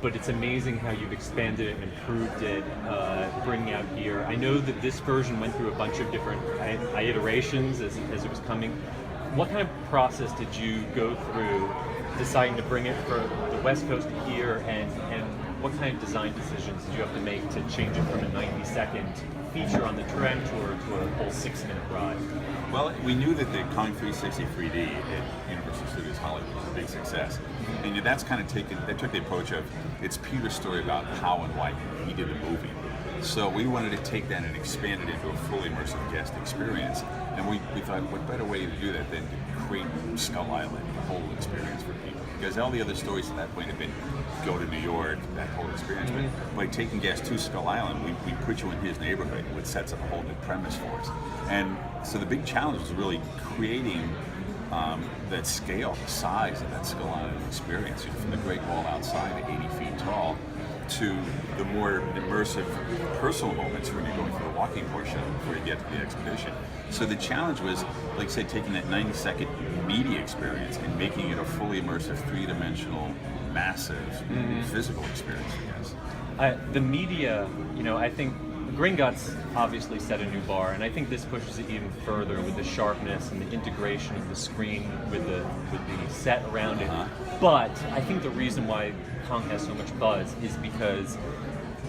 but it's amazing how you've expanded it and improved it, bringing out gear. I know that this version went through a bunch of different iterations as it was coming. What kind of process did you go through deciding to bring it for the West Coast to here, and what kind of design decisions did you have to make to change it from a 90-second feature on the Trek to a whole 6-minute ride? Well, we knew that the Kong 360 3D at Universal Studios Hollywood was a big success. And that's kind of they took the approach of, it's Peter's story about how and why he did the movie. So we wanted to take that and expand it into a fully immersive guest experience. And we thought, what better way to do that than to create Skull Island, the whole experience for people? Because all the other stories at that point have been go to New York, that whole experience. But by taking guests to Skull Island, we put you in his neighborhood, which sets up a whole new premise for us. And so the big challenge was really creating that scale, the size of that Skull Island experience, from the Great Wall outside at 80 feet tall to the more immersive personal moments when you're going through the walking portion before you get to the expedition. So the challenge was, like I said, taking that 90-second media experience and making it a fully immersive, three-dimensional, massive physical experience, I guess. The media, I think Gringotts obviously set a new bar, and I think this pushes it even further with the sharpness and the integration of the screen with the set around it. But I think the reason why Kong has so much buzz is because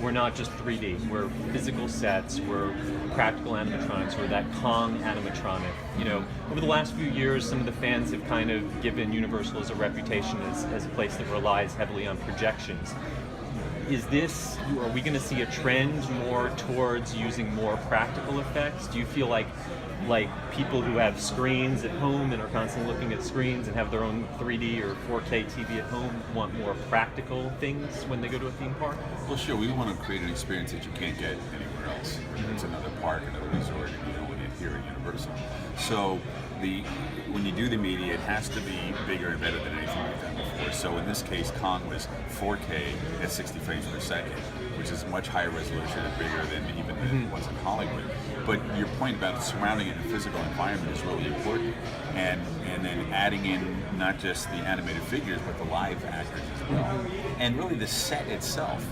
we're not just 3D, we're physical sets, we're practical animatronics, we're that Kong animatronic. Over the last few years, some of the fans have kind of given Universal as a reputation as a place that relies heavily on projections. Are we going to see a trend more towards using more practical effects? Do you feel like people who have screens at home and are constantly looking at screens and have their own 3D or 4K TV at home want more practical things when they go to a theme park? Well, sure. We want to create an experience that you can't get anywhere else. It's another park, another resort, here at Universal. So when you do the media, it has to be bigger and better than anything we've done before. So in this case, Kong was 4K at 60 frames per second, which is much higher resolution and bigger than even it was in Hollywood. But your point about surrounding it in a physical environment is really important. And then adding in not just the animated figures, but the live actors as well. And really the set itself.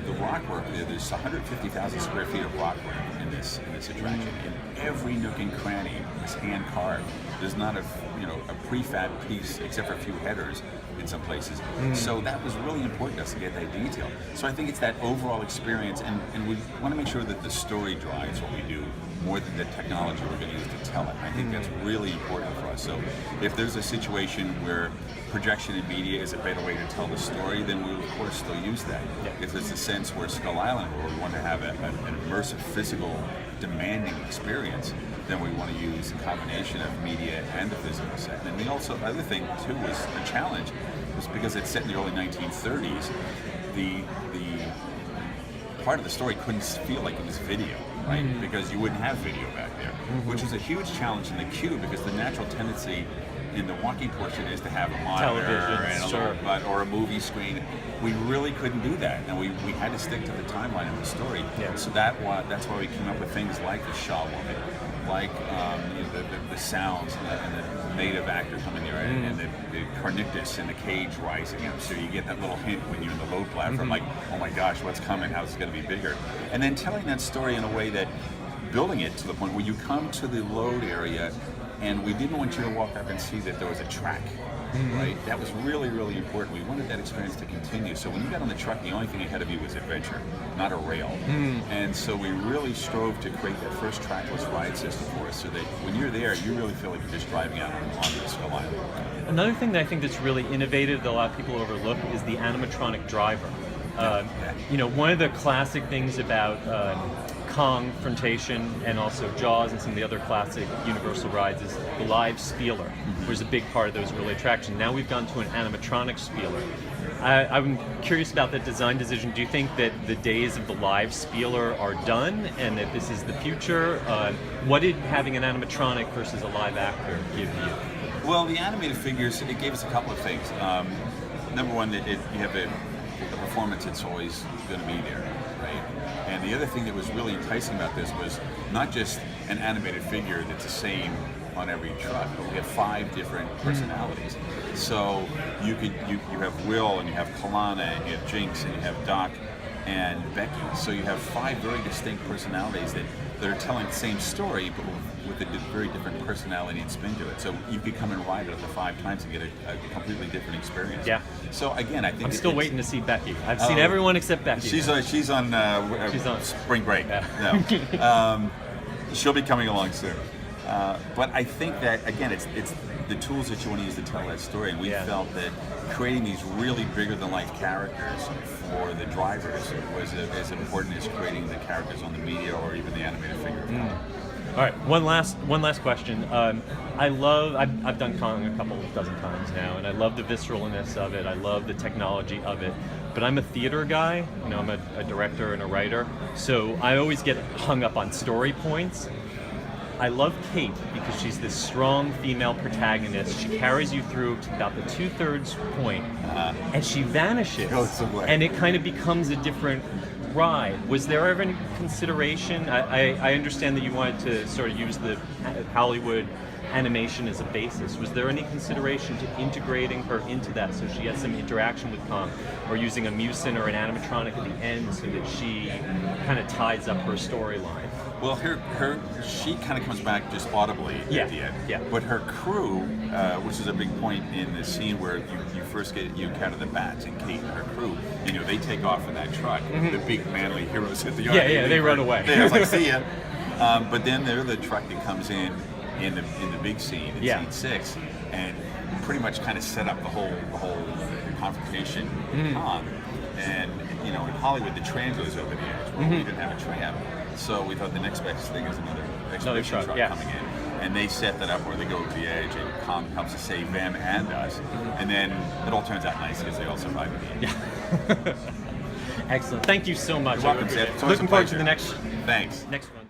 The rock work, there's 150,000 square feet of rock work in this attraction. And every nook and cranny is hand carved. There's not a prefab piece except for a few headers in some places. So that was really important to us to get that detail. So I think it's that overall experience, and we want to make sure that the story drives what we do more than the technology we're going to use to tell it. I think that's really important for us. So if there's a situation where projection in media is a better way to tell the story, then we'll of course still use that. If there's a sense where Skull Island, where we want to have an immersive, physical, demanding experience, then we want to use a combination of media and the physical set. And the other thing too was a challenge, was because it's set in the early 1930s, the part of the story couldn't feel like it was video, right? Because you wouldn't have video back there, which was a huge challenge in the queue, because the natural tendency in the walking portion is to have a monitor and or a movie screen. We really couldn't do that, and we had to stick to the timeline of the story. So that's why we came up with things like the Shaw Woman, like the sounds and the native actor coming there, and the Carnictus and the cage rising up. So you get that little hint when you're in the load platform, like, oh my gosh, what's coming? How's it going to be bigger? And then telling that story in a way that, building it to the point where you come to the load area, and we didn't want you to walk up and see that there was a track, right? That was really, really important. We wanted that experience to continue. So when you got on the truck, the only thing ahead of you was adventure, not a rail. And so we really strove to create that first trackless ride system for us, so that when you're there, you really feel like you're just driving out on the Skull Island. Another thing that I think that's really innovative that a lot of people overlook is the animatronic driver. One of the classic things about Confrontation and also Jaws and some of the other classic Universal rides is the live spieler, was a big part of those early attractions. Now we've gone to an animatronic spieler. I'm curious about that design decision. Do you think that the days of the live spieler are done and that this is the future? What did having an animatronic versus a live actor give you? Well, the animated figures, it gave us a couple of things. Number one, you have a performance that's always going to be there, right? And the other thing that was really enticing about this was not just an animated figure that's the same on every truck, but we have 5 different personalities. So you have Will, and you have Kalana, and you have Jinx, and you have Doc, and Becky. So you have 5 very distinct personalities that are telling the same story, but with a very different personality and spin to it. So you could come and ride it up to 5 times and get a completely different experience. Yeah. So again, I think I'm still waiting to see Becky. I've seen everyone except Becky. She's on spring break. Yeah. No. She'll be coming along soon. But I think that, again, it's the tools that you want to use to tell that story. And we felt that creating these really bigger-than-life characters for the drivers was as important as creating the characters on the media or even the animated figure. All right, one last question. I've done Kong a couple dozen times now, and I love the visceralness of it. I love the technology of it. But I'm a theater guy. You know, I'm a director and a writer, so I always get hung up on story points. I love Kate because she's this strong female protagonist. She carries you through to about the 2/3 point, and she vanishes, and it kind of becomes a different ride. Was there ever any consideration? I understand that you wanted to sort of use the Hollywood animation as a basis. Was there any consideration to integrating her into that so she has some interaction with Kong, or using a mucin or an animatronic at the end so that she kind of ties up her storyline? Well, she kind of comes back just audibly at the end. Yeah. But her crew, which is a big point in the scene where you first you encounter the bats and Kate and her crew, you know, they take off in that truck. The big manly heroes hit the yard. They run away. It's like, see ya. But then they're the truck that comes in the big scene, in scene 6, and pretty much kind of set up the whole confrontation with Kong. And you know, in Hollywood, the tram goes over the edge. Well, we didn't have a tram. So we thought the next best thing is another expedition truck coming in. And they set that up where they go over the edge, and Kong helps to save them and us. And then it all turns out nice because they all survive at the end. Excellent. Thank you so much. You're welcome, Seth. Looking forward to the next Thanks. Next one.